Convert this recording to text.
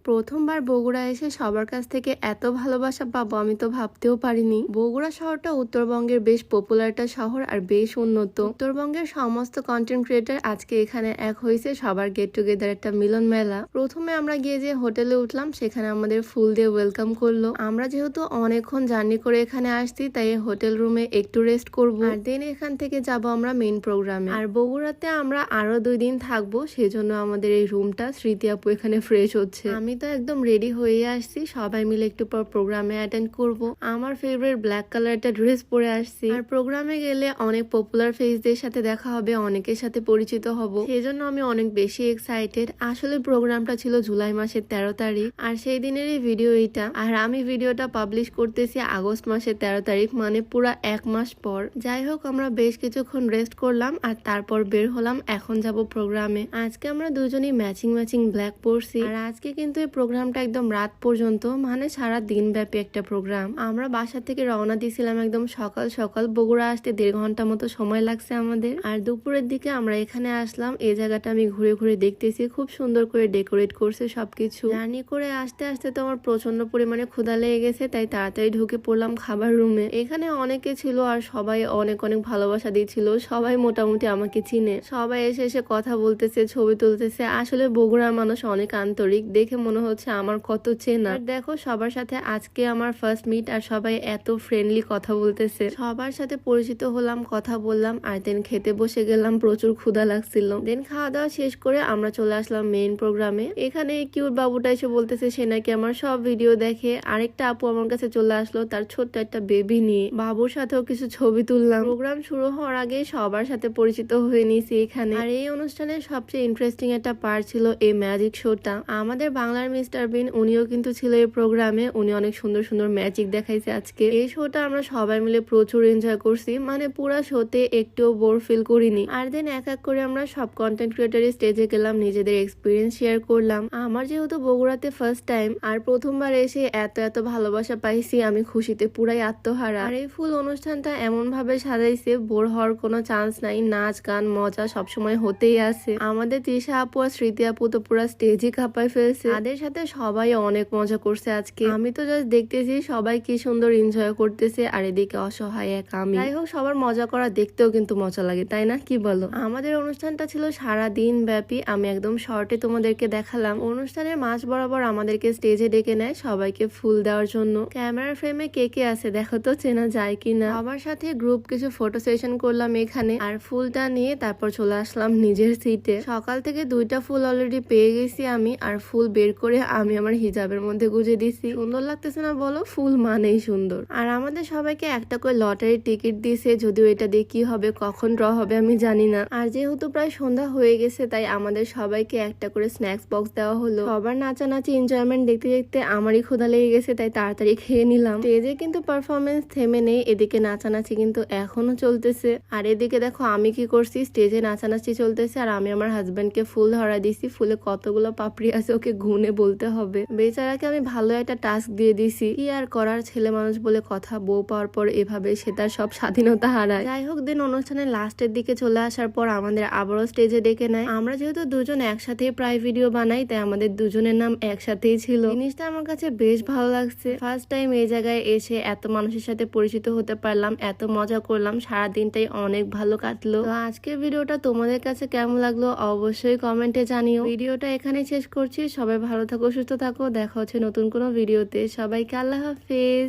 প্রথমবার বগুড়া এসে সবার কাছ থেকে এত ভালোবাসা পাবো আমি তো ভাবতেও পারিনি। বগুড়া শহরটা উত্তরবঙ্গের বেশ পপুলার একটা শহর আর বেশ উন্নত। উত্তরবঙ্গের সমস্ত কন্টেন্ট ক্রিয়েটার আজকে এখানে এক হয়েছে, সবার গেট টুগেদার একটা মিলন মেলা। প্রথমে আমরা গিয়ে যে হোটেলে উঠলাম সেখানে আমাদের ফুল দিয়ে ওয়েলকাম করলো। আমরা যেহেতু অনেকক্ষণ জার্নি করে এখানে আসছি তাই হোটেল রুমে একটু রেস্ট করব, আর দেন এখান থেকে যাব আমরা মেইন প্রোগ্রামে। আর বগুড়াতে আমরা আরো 2 দিন থাকবো, সেজন্য আমাদের এই রুমটা স্মৃতি আপু এখানে ফ্রেশ হচ্ছে। আমি তো একদম রেডি হয়ে আসছি, সবাই মিলে একটু পর প্রোগ্রামে অ্যাটেন্ড করব। আমার ফেভারিট ব্ল্যাক কালার একটা ড্রেস পরে আসছি। আর প্রোগ্রামে গেলে অনেক পপুলার ফেসদের সাথে দেখা হবে, অনেকের সাথে পরিচিত হব, সেজন্য আমি অনেক বেশি এক্সাইটেড। আসলে প্রোগ্রামটা ছিল জুলাই মাসের 13 তারিখ, আর সেই দিনেরই ভিডিও এটা। আর আমি ভিডিওটা পাবলিশ করতেছি আগস্ট মাসের 13 তারিখ, মানে পুরা 1 মাস পর। যাই হোক, আমরা বেশ কিছুক্ষণ রেস্ট করলাম আর তারপর বের হলাম। এখন যাব প্রোগ্রামে। আজকে আমরা দুজনই ম্যাচিং ব্ল্যাক পরছি। আর আজকে কিন্তু এই প্রোগ্রামটা একদম রাত পর্যন্ত, মানে সারা দিন ব্যাপী একটা প্রোগ্রাম। আমরা বাসা থেকে রওনা দিয়েছিলাম একদম সকাল সকাল। বগুড়া আসতে 1.5 ঘন্টা মতো সময় লাগছে আমাদের। আর দুপুরের দিকে আমরা এখানে আসলাম। এই জায়গাটা আমি ঘুরে ঘুরে দেখতেছি, খুব সুন্দর করে ডেকোরেট করছে সবকিছু। জার্নি করে আসতে আসতে তো আমার প্রচন্ড পরিমাণে ক্ষুধা লেগে গেছে, তাই তাড়াতাড়ি ঢুকে পড়লাম খাবার রুমে। এখানে অনেকে ছিল আর সবাই অনেক ভালোবাসা দিচ্ছিল। সবাই মোটামুটি আমাকে চিনে, সবাই এসে এসে কথা বলতেছে, ছবি তুলতেছে। আসলে বগুড়ার মানুষ অনেক আন্তরিক, দেখে মনে হচ্ছে আমার কত চেনা। দেখো, সবার সাথে আজকে আমার ফার্স্ট মিট আর সবাই এত ফ্রেন্ডলি কথা বলতেছে। সবার সাথে পরিচিত হলাম, কথা বললাম, আর দেন খেতে বসে গেলাম। প্রচুর ক্ষুধা লাগছিল। দেন খাওয়া দাওয়া শেষ করে আমরা চলে আসলাম মেইন প্রোগ্রামে। এখানে কিউট বাবুটা এসে বলতেছে সে নাকি আমার সব ভিডিও দেখে। আরেকটা আপু আমার কাছে চলে আসলো তার ছোট্ট একটা বেবি নিয়ে। বাবুর সাথেও কিছু ছবি তুললাম। প্রোগ্রাম শুরু হওয়ার আগে সবার সাথে পরিচিত হয়ে নিয়েছি এখানে। আর এই অনুষ্ঠানের সবচেয়ে ইন্টারেস্টিং একটা পার্ট ছিল এই ম্যাজিক শোটা। আমাদের বাংলার মিস্টার বিন উনিও কিন্তু ছিল এই প্রোগ্রামে। উনি অনেক সুন্দর সুন্দর ম্যাজিক দেখাইছে আজকে। এই শোটা আমরা সবাই মিলে প্রচুর এনজয় করছি, মানে পুরা শোতে একটুও বোর ফিল করিনি। আর দেন এক এক করে আমরা সব কন্টেন্ট ক্রিয়েটর স্টেজে গেলাম, নিজেদের এক্সপিরিয়েন্স শেয়ার করলাম। আমার যেহেতু বগুড়াতে ফার্স্ট টাইম আর প্রথমবার এসে এত ভালোবাসা পাইছি, আমি খুশিতে পুরাই আত্মহারা। আর এই ফুল অনুষ্ঠানটা এমন ভাবে সাজাইছে, বোর হওয়ার কোনো চান্স নাই। নাচ গান মজা সবসময় হতেই আছে। আমাদের তৃষা আপু আর স্মৃতি আপু তো পুরা স্টেজই কাঁপায় ফেলছে। তাদের সাথে সবাই অনেক মজা করছে আজকে। আমি তো জাস্ট দেখতেছি সবাই কি সুন্দর এনজয় করতেছে, আর এদিকে অসহায় এক আমি। যাই হোক, সবার মজা করা দেখতেও কিন্তু মজা লাগে, তাই না? কি বলো? আমাদের অনুষ্ঠানটা ছিল সারা দিন ব্যাপী। আমি একদম শর্টে তোমাদেরকে দেখালাম। অনুষ্ঠানের মাঝ বরাবর আমাদেরকে স্টেজে ডেকে নেয় সবাইকে ফুল দেওয়ার জন্য। ক্যামেরার ফ্রেমে কে কে আছে দেখো তো, চেনা যায় কিনা। সবার সাথে গ্রুপ কিছু ফটো সেশন করলাম এখানে, আর ফুলটা নিয়ে তারপর চলে আসলাম নিজের সিটে। সকাল থেকে 2টা ফুল অলরেডি পেয়ে গেছি আমি, আর ফুল বের করে আমি আমার হিজাবের মধ্যে গুজে দিছি। সুন্দর লাগতেছে না বলো? ফুল মানেই সুন্দর। আর আমাদের সবাইকে একটা করে লটারির টিকিট দিয়েছে, যদিও এটা দিয়ে কি হবে, কখন ড্র হবে আমি জানি না। আর যেহেতু প্রায় সন্ধ্যা হয়ে গেছে তাই আমাদের সবাইকে একটা করে স্ন্যাক্স বক্স দেওয়া হলো। সবার নাচানাচি এনজয়মেন্ট দেখতে দেখতে আমারই ক্ষুধা লেগে গেছে, তাই তাড়াতাড়ি খেয়ে নিলাম। স্টেজে কিন্তু পারফরমেন্স থেমে নেই, এদিকে নাচানাচি কিন্তু এখনো চলতেছে। আর এদিকে দেখো আমি কি করছি, স্টেজে নাচানাচি চলতেছে আর আমি আমার হাজবেন্ডকে ফুল ধরা দিছি। ফুলে কতগুলো পাপড়ি আছে ওকে গুনে বলতে হবে। বেচারাকে আমি ভালো একটা টাস্ক দিয়ে দিছি, কি আর করার, ছেলে মানুষ বলে কথা। বউ পাওয়ার পর এভাবে সে তার সব স্বাধীনতা হারায়। যাই হোক, দিন অনুষ্ঠানের লাস্টের দিকে চলে আসার পর আমাদের আবারও স্টেজে ডেকে নেয়। আমরা যেহেতু দুজন একসাথেই প্রায় ভিডিও বানাই, তাই আমাদের দুজনের নাম একসাথেই ছিল। জিনিসটা আমার কাছে বেশ ভালো লাগছে। ফার্স্ট টাইম এই জায়গায় এসে এত মানুষের সাথে পরিচিত হতে পারলাম, এত মজা করলাম, সারা দিনটাই অনেক ভালো কাটলো। তো আজকের ভিডিওটা তোমাদের কাছে কেমন লাগলো অবশ্যই কমেন্টে জানিও। ভিডিওটা এখানে শেষ করছি। সবাই ভালো থাকো, সুস্থ থাকো। দেখা হচ্ছে নতুন কোনো ভিডিওতে। সবাইকে আল্লাহ হাফেজ।